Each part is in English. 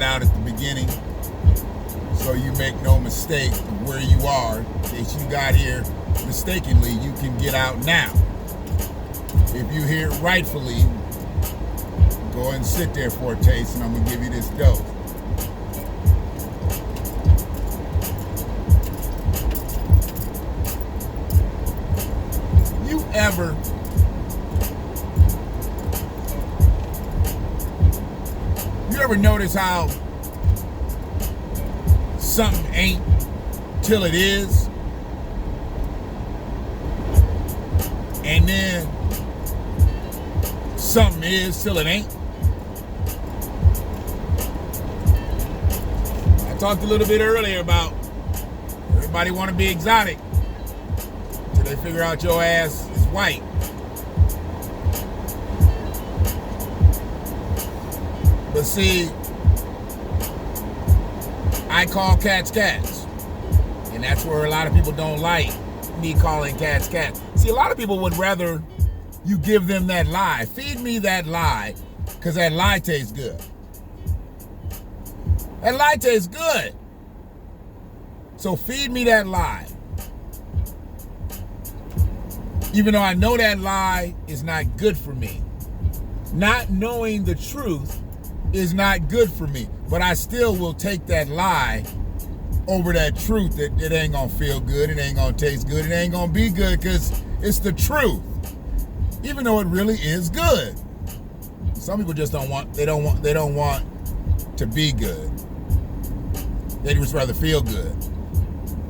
out at the beginning so you make no mistake of where you are. In case you got here mistakenly, you can get out now. If you hear it rightfully, go ahead and sit there for a taste, and I'm going to give you this dose. You ever notice how something ain't till it is? And then something is till it ain't? I talked a little bit earlier about everybody want to be exotic until they figure out your ass is white. But see, I call cats cats. And that's where a lot of people don't like me calling cats cats. See, a lot of people would rather you give them that lie. Feed me that lie, because that lie tastes good. That lie tastes good. So feed me that lie. Even though I know that lie is not good for me. Not knowing the truth is not good for me. But I still will take that lie over that truth that it ain't gonna feel good, it ain't gonna taste good, it ain't gonna be good, because it's the truth. Even though it really is good. Some people just don't want to be good. They just rather feel good.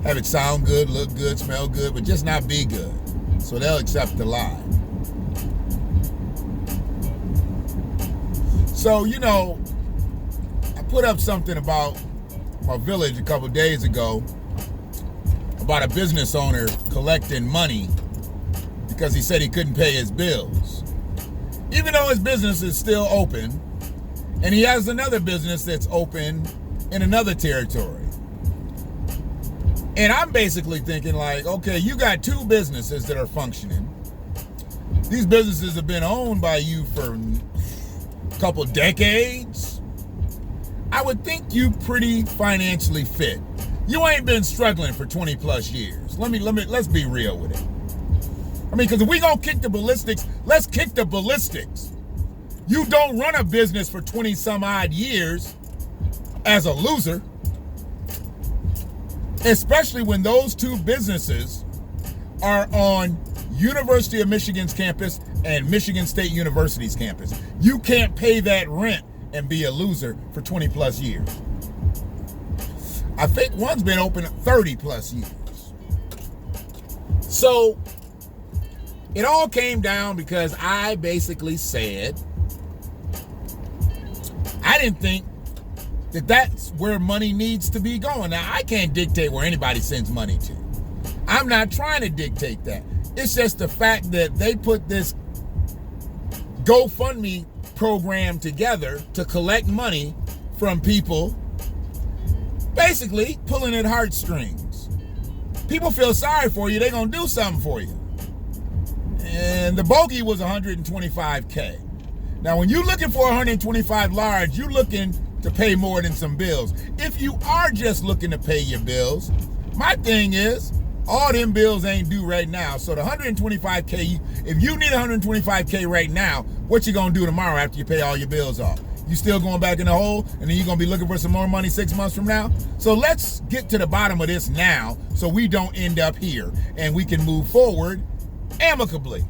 Have it sound good, look good, smell good, but just not be good. So they'll accept the lie. So, I put up something about my village a couple days ago about a business owner collecting money because he said he couldn't pay his bills. Even though his business is still open, and he has another business that's open in another territory. And I'm basically thinking like, okay, you got two businesses that are functioning. These businesses have been owned by you for a couple decades. I would think you pretty financially fit. You ain't been struggling for 20 plus years. Let's be real with it. I mean, because if we gonna kick the ballistics, let's kick the ballistics. You don't run a business for 20 some odd years as a loser. Especially when those two businesses are on University of Michigan's campus and Michigan State University's campus. You can't pay that rent and be a loser for 20 plus years. I think one's been open 30 plus years. So it all came down because I basically said I didn't think that that's where money needs to be going. Now, I can't dictate where anybody sends money to. I'm not trying to dictate that. It's just the fact that they put this GoFundMe program together to collect money from people, basically pulling at heartstrings. People feel sorry for you, they're gonna do something for you. And the bogey was $125K. Now, when you're looking for 125 large, you're looking to pay more than some bills. If you are just looking to pay your bills, my thing is, all them bills ain't due right now. So the 125K, if you need 125K right now, what you gonna do tomorrow after you pay all your bills off? You still going back in the hole, and then you're gonna be looking for some more money 6 months from now? So let's get to the bottom of this now so we don't end up here and we can move forward amicably.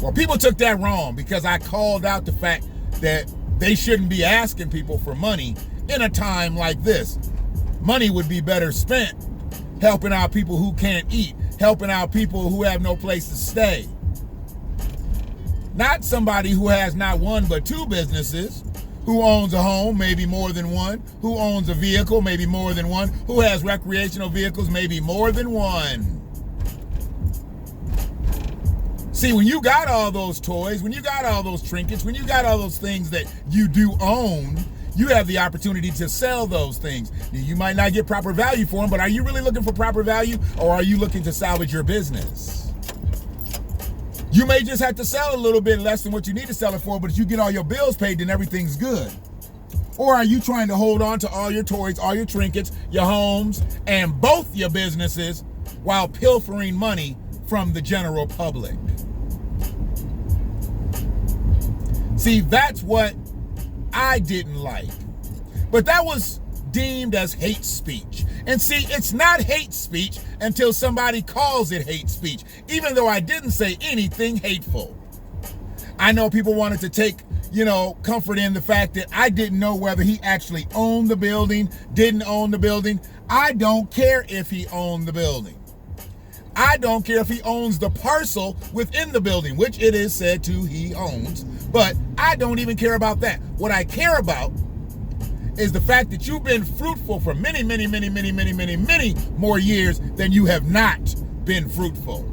Well, people took that wrong because I called out the fact that they shouldn't be asking people for money in a time like this. Money would be better spent helping out people who can't eat, helping out people who have no place to stay. Not somebody who has not one but two businesses, who owns a home, maybe more than one, who owns a vehicle, maybe more than one, who has recreational vehicles, maybe more than one. See, when you got all those toys, when you got all those trinkets, when you got all those things that you do own, you have the opportunity to sell those things. You might not get proper value for them, but are you really looking for proper value, or are you looking to salvage your business? You may just have to sell a little bit less than what you need to sell it for, but if you get all your bills paid, then everything's good. Or are you trying to hold on to all your toys, all your trinkets, your homes, and both your businesses while pilfering money from the general public? See, that's what I didn't like. But that was deemed as hate speech. And see, it's not hate speech until somebody calls it hate speech, even though I didn't say anything hateful. I know people wanted to take, comfort in the fact that I didn't know whether he actually owned the building, didn't own the building. I don't care if he owned the building. I don't care if he owns the parcel within the building, which it is said to he owns, but I don't even care about that. What I care about is the fact that you've been fruitful for many, many, many, many, many, many, many more years than you have not been fruitful.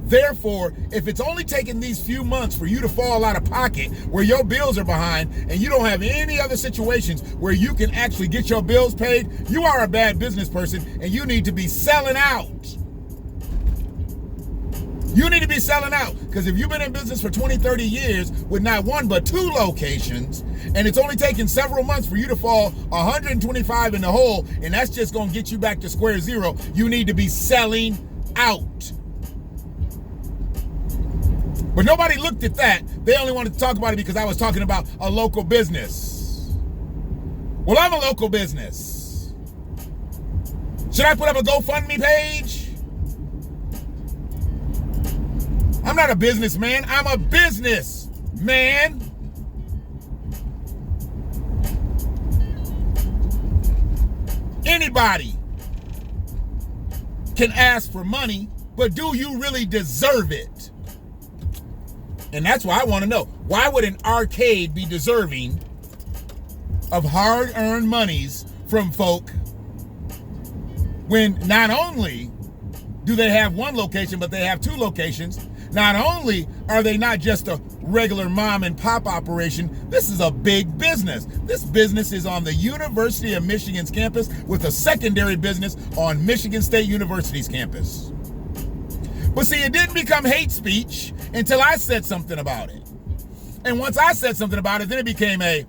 Therefore, if it's only taken these few months for you to fall out of pocket where your bills are behind and you don't have any other situations where you can actually get your bills paid, you are a bad business person and you need to be selling out. You need to be selling out, because if you've been in business for 20, 30 years with not one but 2 locations, and it's only taken several months for you to fall 125 in the hole, and that's just going to get you back to square zero, you need to be selling out. But nobody looked at that. They only wanted to talk about it because I was talking about a local business. Well, I'm a local business. Should I put up a GoFundMe page? I'm not a businessman. I'm a businessman. Anybody can ask for money, but do you really deserve it? And that's why I want to know. Why would an arcade be deserving of hard-earned monies from folk when not only do they have one location, but they have 2 locations? Not only are they not just a regular mom and pop operation, this is a big business. This business is on the University of Michigan's campus with a secondary business on Michigan State University's campus. But see, it didn't become hate speech until I said something about it. And once I said something about it, then it became a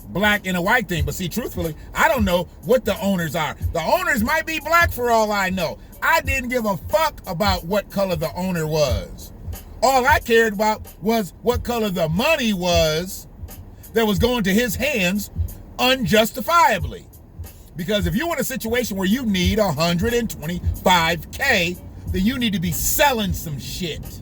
black and a white thing. But see, truthfully, I don't know what the owners are. The owners might be black for all I know. I didn't give a fuck about what color the owner was. All I cared about was what color the money was that was going to his hands unjustifiably. Because if you're in a situation where you need $125K, then you need to be selling some shit.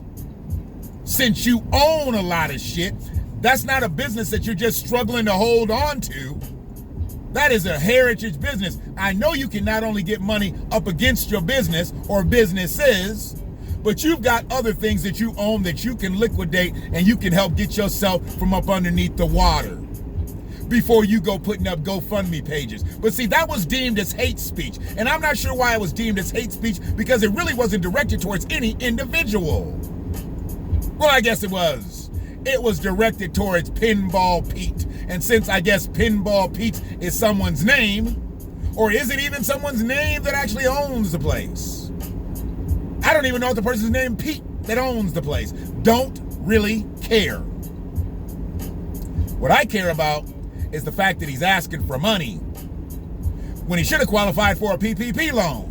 Since you own a lot of shit, that's not a business that you're just struggling to hold on to. That is a heritage business. I know you can not only get money up against your business or businesses, but you've got other things that you own that you can liquidate and you can help get yourself from up underneath the water before you go putting up GoFundMe pages. But see, that was deemed as hate speech. And I'm not sure why it was deemed as hate speech, because it really wasn't directed towards any individual. Well, I guess it was. It was directed towards Pinball Pete. And since I guess Pinball Pete is someone's name, or is it even someone's name that actually owns the place? I don't even know if the person's name Pete that owns the place. Don't really care. What I care about is the fact that he's asking for money when he should have qualified for a PPP loan.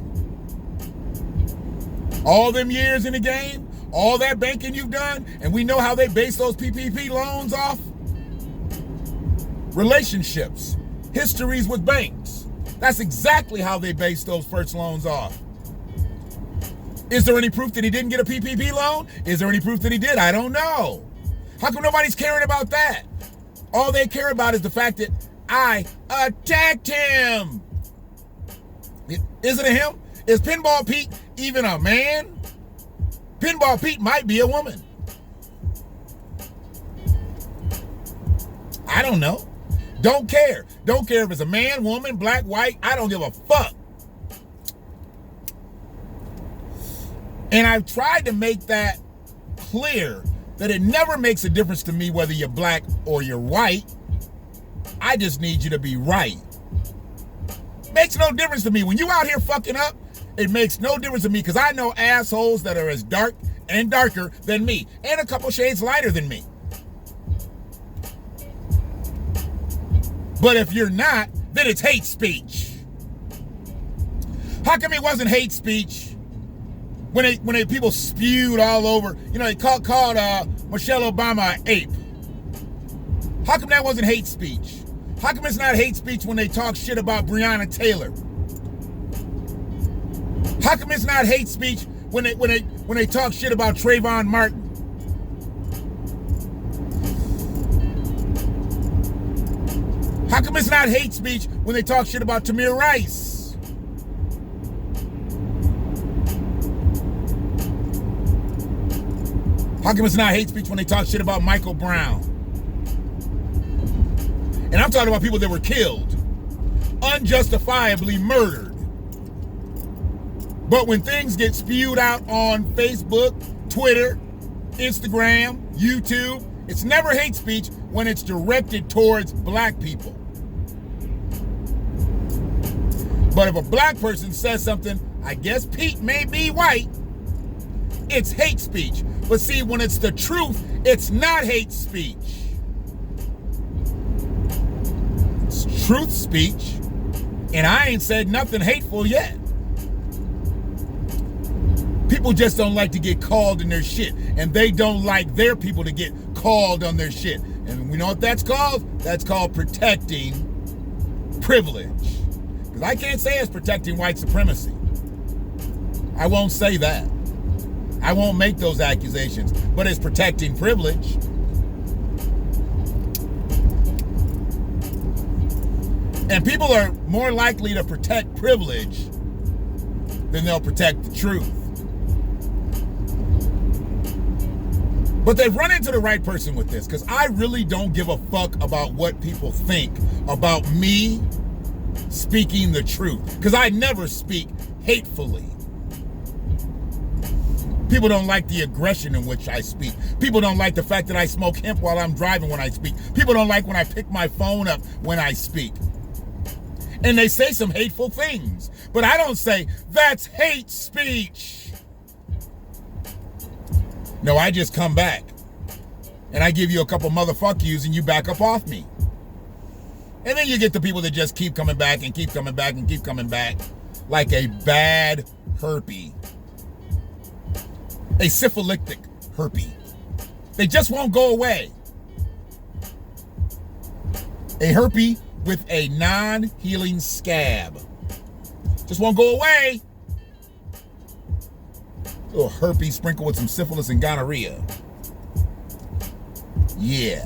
All them years in the game, all that banking you've done, and we know how they base those PPP loans off. Relationships, histories with banks. That's exactly how they base those first loans off. Is there any proof that he didn't get a PPP loan? Is there any proof that he did? I don't know. How come nobody's caring about that? All they care about is the fact that I attacked him. Is it a him? Is Pinball Pete even a man? Pinball Pete might be a woman. I don't know. Don't care. Don't care if it's a man, woman, black, white. I don't give a fuck. And I've tried to make that clear that it never makes a difference to me whether you're black or you're white. I just need you to be right. Makes no difference to me. When you out here fucking up, it makes no difference to me, because I know assholes that are as dark and darker than me, and a couple shades lighter than me. But if you're not, then it's hate speech. How come it wasn't hate speech when people spewed all over? They called Michelle Obama an ape. How come that wasn't hate speech? How come it's not hate speech when they talk shit about Breonna Taylor? How come it's not hate speech when they talk shit about Trayvon Martin? How come it's not hate speech when they talk shit about Tamir Rice? How come it's not hate speech when they talk shit about Michael Brown? And I'm talking about people that were killed, unjustifiably murdered. But when things get spewed out on Facebook, Twitter, Instagram, YouTube, it's never hate speech when it's directed towards black people. But if a black person says something, I guess Pete may be white, it's hate speech. But see, when it's the truth, it's not hate speech. It's truth speech, and I ain't said nothing hateful yet. People just don't like to get called in their shit, and they don't like their people to get called on their shit. And we know what that's called? That's called protecting privilege. Because I can't say it's protecting white supremacy. I won't say that. I won't make those accusations, but it's protecting privilege. And people are more likely to protect privilege than they'll protect the truth. But they've run into the right person with this, because I really don't give a fuck about what people think about me speaking the truth, because I never speak hatefully. People don't like the aggression in which I speak. People don't like the fact that I smoke hemp while I'm driving when I speak. People don't like when I pick my phone up when I speak. And they say some hateful things, but I don't say, that's hate speech. No, I just come back and I give you a couple motherfuck yous and you back up off me. And then you get the people that just keep coming back and keep coming back and keep coming back like a bad herpes. A syphilitic herpes. They just won't go away. A herpes with a non-healing scab. Just won't go away. A little herpes sprinkled with some syphilis and gonorrhea. Yeah.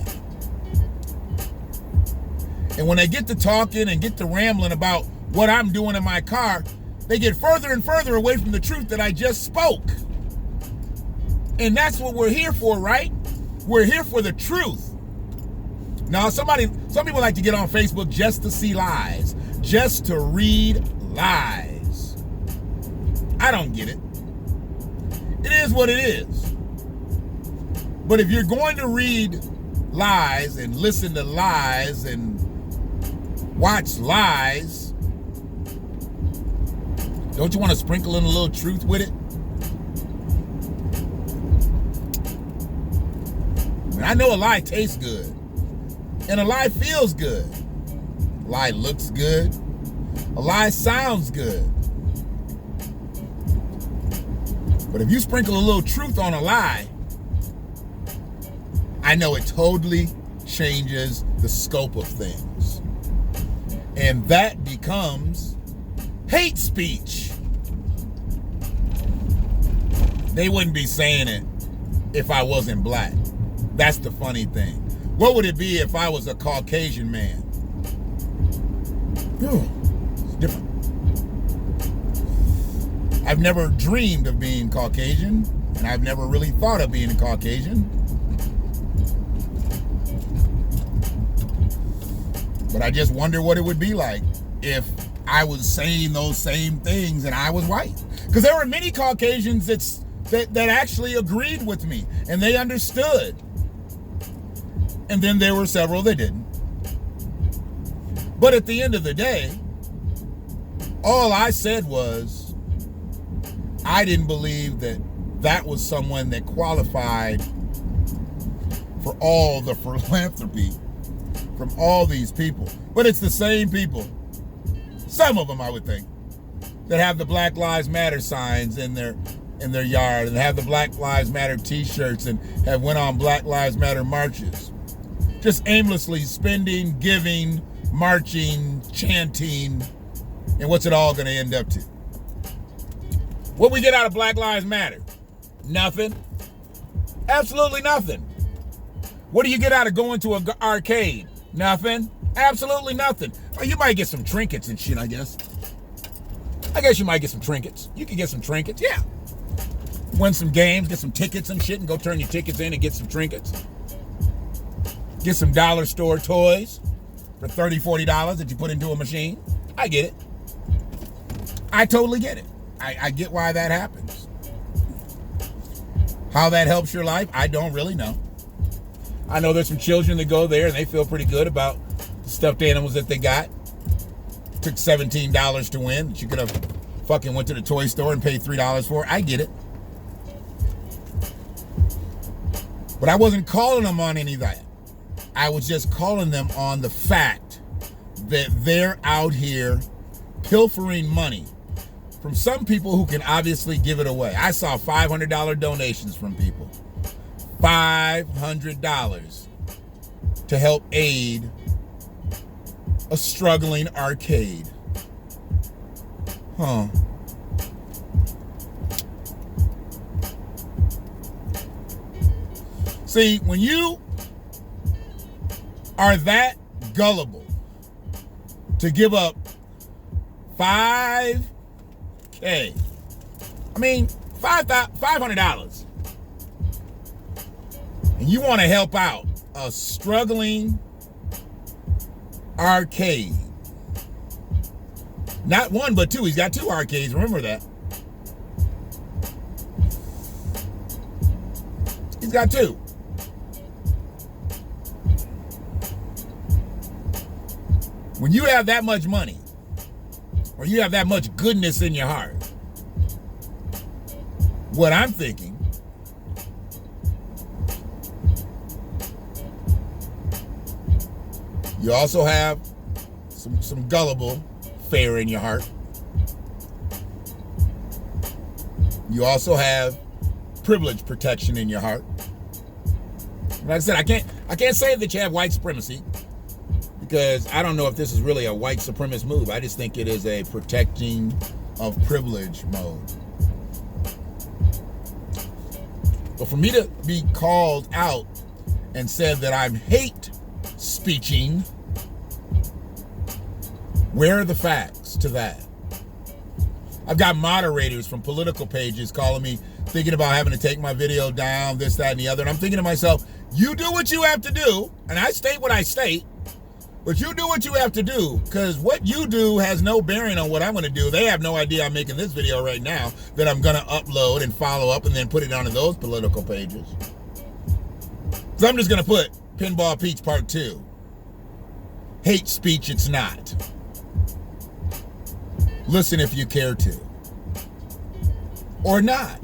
And when they get to talking and get to rambling about what I'm doing in my car, they get further and further away from the truth that I just spoke. And that's what we're here for, right? We're here for the truth. Now, some people like to get on Facebook just to see lies, just to read lies. I don't get it. It is what it is. But if you're going to read lies and listen to lies and watch lies, don't you want to sprinkle in a little truth with it? I know a lie tastes good, and a lie feels good. A lie looks good. A lie sounds good. But if you sprinkle a little truth on a lie, I know it totally changes the scope of things. And that becomes hate speech. They wouldn't be saying it if I wasn't black. That's the funny thing. What would it be if I was a Caucasian man? It's different. I've never dreamed of being Caucasian, and I've never really thought of being a Caucasian. But I just wonder what it would be like if I was saying those same things and I was white. Because there were many Caucasians that actually agreed with me, and they understood. And then there were several that didn't. But at the end of the day, all I said was, I didn't believe that that was someone that qualified for all the philanthropy from all these people. But it's the same people, some of them I would think, that have the Black Lives Matter signs in their yard and have the Black Lives Matter t-shirts and have went on Black Lives Matter marches. Just aimlessly spending, giving, marching, chanting, and what's it all going to end up to? What we get out of Black Lives Matter? Nothing. Absolutely nothing. What do you get out of going to an arcade? Nothing. Absolutely nothing. Well, you might get some trinkets and shit, I guess. I guess you might get some trinkets. You can get some trinkets, yeah. Win some games, get some tickets and shit, and go turn your tickets in and get some trinkets. Get some dollar store toys for $30, $40 that you put into a machine. I get it. I totally get it. I get why that happens. How that helps your life, I don't really know. I know there's some children that go there and they feel pretty good about the stuffed animals that they got. Took $17 to win that you could have fucking went to the toy store and paid $3 for. I get it. But I wasn't calling them on any of that. I was just calling them on the fact that they're out here pilfering money from some people who can obviously give it away. I saw $500 donations from people. $500 to help aid a struggling arcade. Huh. See, when you are that gullible to give up $5K, I mean, $500, and you want to help out a struggling arcade. Not one, but two. He's got two arcades. Remember that. He's got two. When you have that much money, or you have that much goodness in your heart, what I'm thinking, you also have some gullible fare in your heart. You also have privilege protection in your heart. Like I said, I can't say that you have white supremacy, because I don't know if this is really a white supremacist move. I just think it is a protecting of privilege mode. But for me to be called out and said that I'm hate speeching, where are the facts to that? I've got moderators from political pages calling me, thinking about having to take my video down, this, that, and the other. And I'm thinking to myself, you do what you have to do, and I state what I state, but you do what you have to do, because what you do has no bearing on what I'm going to do. They have no idea I'm making this video right now that I'm going to upload and follow up and then put it onto those political pages. So I'm just going to put Pinball Pete's Part 2. Hate speech, it's not. Listen if you care to. Or not.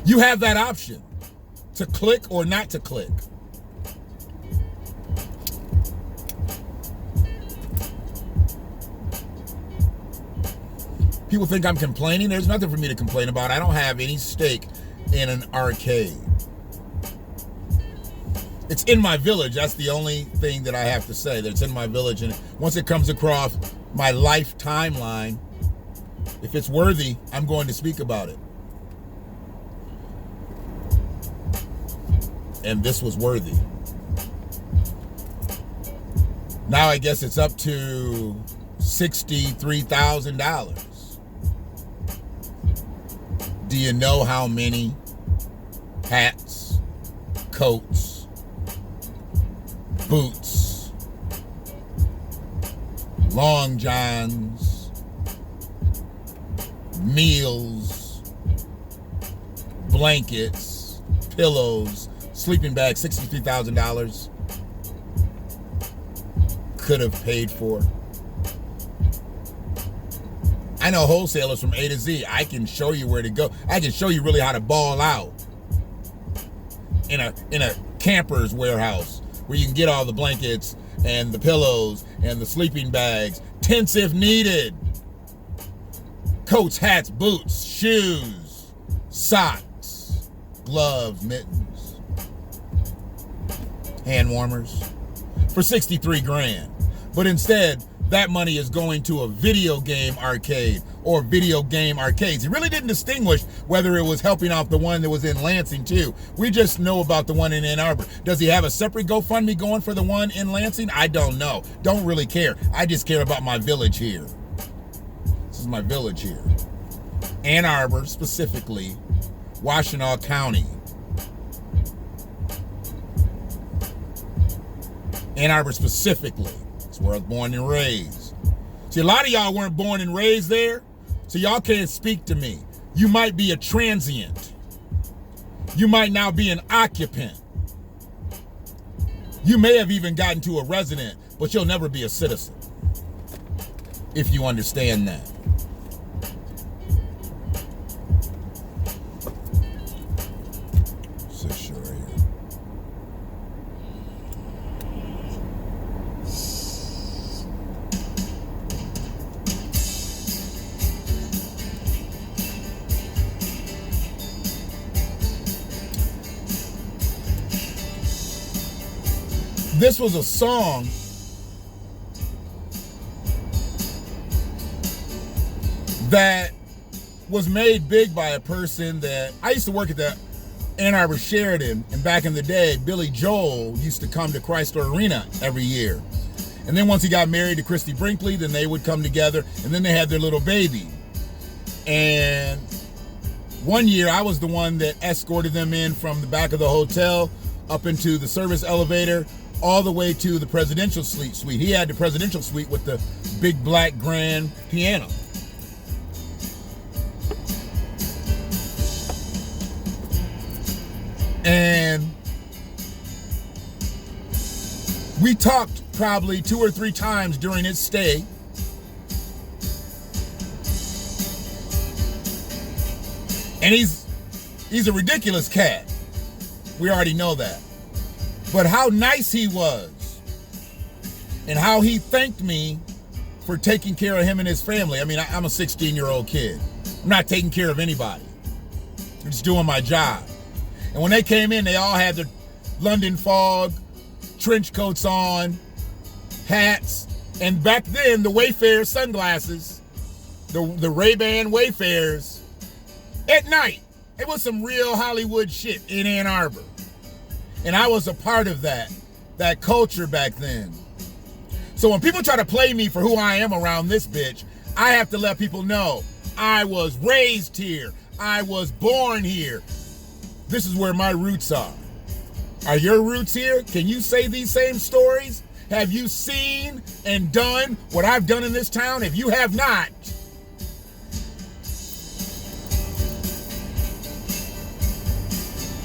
You have that option to click or not to click. People think I'm complaining. There's nothing for me to complain about. I don't have any stake in an arcade. It's in my village. That's the only thing that I have to say, that it's in my village. And once it comes across my life timeline, if it's worthy, I'm going to speak about it. And this was worthy. Now I guess it's up to $63,000. Do you know how many hats, coats, boots, long johns, meals, blankets, pillows, sleeping bags, $63,000 could have paid for? I know wholesalers from A to Z. I can show you where to go. I can show you really how to ball out in a camper's warehouse where you can get all the blankets and the pillows and the sleeping bags, tents if needed, coats, hats, boots, shoes, socks, gloves, mittens, hand warmers for 63 grand. But instead, that money is going to a video game arcade or video game arcades. He really didn't distinguish whether it was helping out the one that was in Lansing too. We just know about the one in Ann Arbor. Does he have a separate GoFundMe going for the one in Lansing? I don't know. Don't really care. I just care about my village here. This is my village here. Ann Arbor, specifically, Washtenaw County. Ann Arbor specifically. That's where I was born and raised. See, a lot of y'all weren't born and raised there, so y'all can't speak to me. You might be a transient. You might now be an occupant. You may have even gotten to a resident, but you'll never be a citizen, if you understand that. This was a song that was made big by a person that I used to work at the Ann Arbor Sheridan, and back in the day, Billy Joel used to come to Chrysler Arena every year. And then once he got married to Christy Brinkley, then they would come together, and then they had their little baby. And one year, I was the one that escorted them in from the back of the hotel up into the service elevator, all the way to the presidential suite. He had the presidential suite with the big black grand piano. And we talked probably 2 or 3 times during his stay. And he's a ridiculous cat. We already know that. But how nice he was, and how he thanked me for taking care of him and his family. I mean, I'm a 16-year-old kid. I'm not taking care of anybody. I'm just doing my job. And when they came in, they all had their London fog, trench coats on, hats, and back then, the Wayfair sunglasses, the Ray-Ban Wayfarers, at night. It was some real Hollywood shit in Ann Arbor. And I was a part of that culture back then. So when people try to play me for who I am around this bitch, I have to let people know I was raised here. I was born here. This is where my roots are. Are your roots here? Can you say these same stories? Have you seen and done what I've done in this town? If you have not,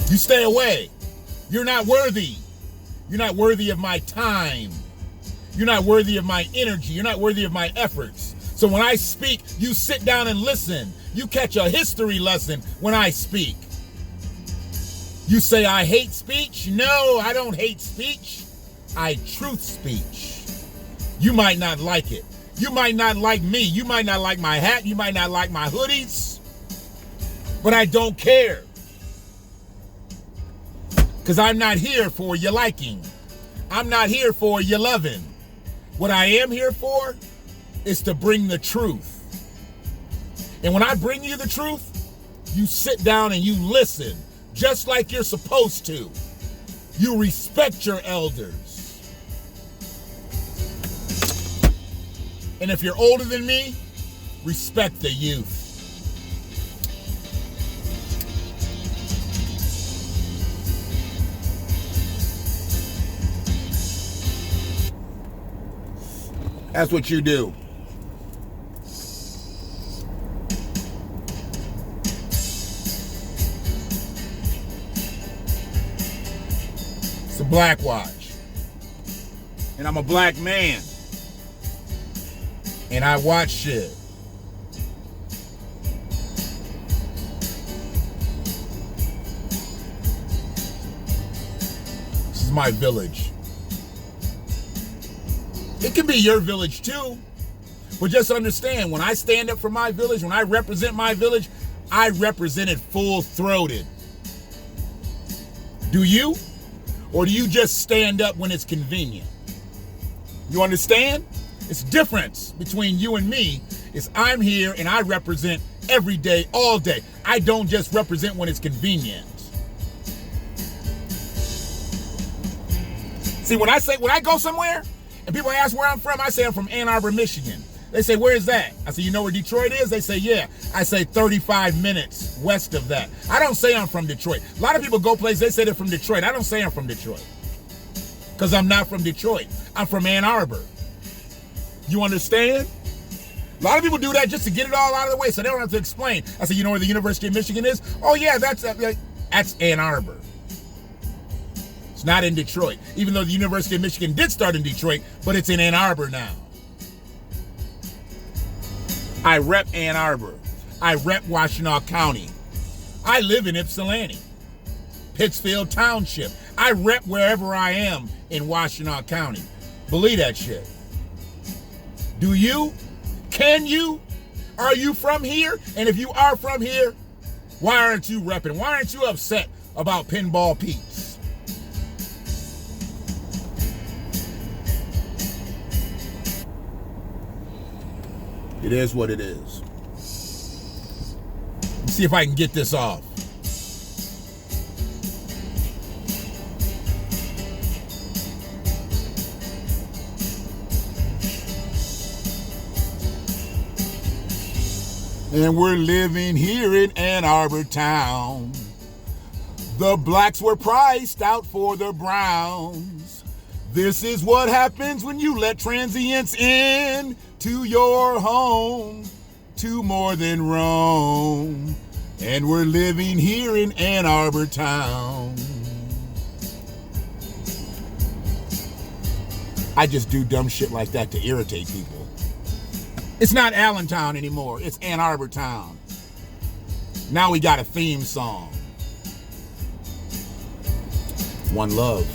you stay away. You're not worthy. You're not worthy of my time. You're not worthy of my energy. You're not worthy of my efforts. So when I speak, you sit down and listen. You catch a history lesson when I speak. You say I hate speech? No, I don't hate speech. I truth speech. You might not like it. You might not like me. You might not like my hat. You might not like my hoodies. But I don't care. Because I'm not here for your liking. I'm not here for your loving. What I am here for is to bring the truth. And when I bring you the truth, you sit down and you listen, just like you're supposed to. You respect your elders. And if you're older than me, respect the youth. That's what you do. It's a black watch. And I'm a black man. And I watch shit. my village. It can be your village too. But just understand, when I stand up for my village, when I represent my village, I represent it full-throated. Do you? Or do you just stand up when it's convenient? You understand? It's difference between you and me is I'm here and I represent every day, all day. I don't just represent when it's convenient. See, when I go somewhere and people ask where I'm from, I say I'm from Ann Arbor, Michigan. They say, where is that? I say, you know where Detroit is? They say, yeah. I say 35 minutes west of that. I don't say I'm from Detroit. A lot of people go places, they say they're from Detroit. I don't say I'm from Detroit because I'm not from Detroit. I'm from Ann Arbor. You understand? A lot of people do that just to get it all out of the way so they don't have to explain. I say, you know where the University of Michigan is? Oh, yeah, that's Ann Arbor. It's not in Detroit, even though the University of Michigan did start in Detroit, but it's in Ann Arbor now. I rep Ann Arbor. I rep Washtenaw County. I live in Ypsilanti, Pittsfield Township. I rep wherever I am in Washtenaw County. Believe that shit. Do you? Can you? Are you from here? And if you are from here, why aren't you repping? Why aren't you upset about Pinball Pete's? It is what it is. Let's see if I can get this off. And we're living here in Ann Arbor town. The blacks were priced out for the browns. This is what happens when you let transients in to your home, to more than Rome. And we're living here in Ann Arbor town. I just do dumb shit like that to irritate people. It's not Allentown anymore, it's Ann Arbor town. Now we got a theme song. One love.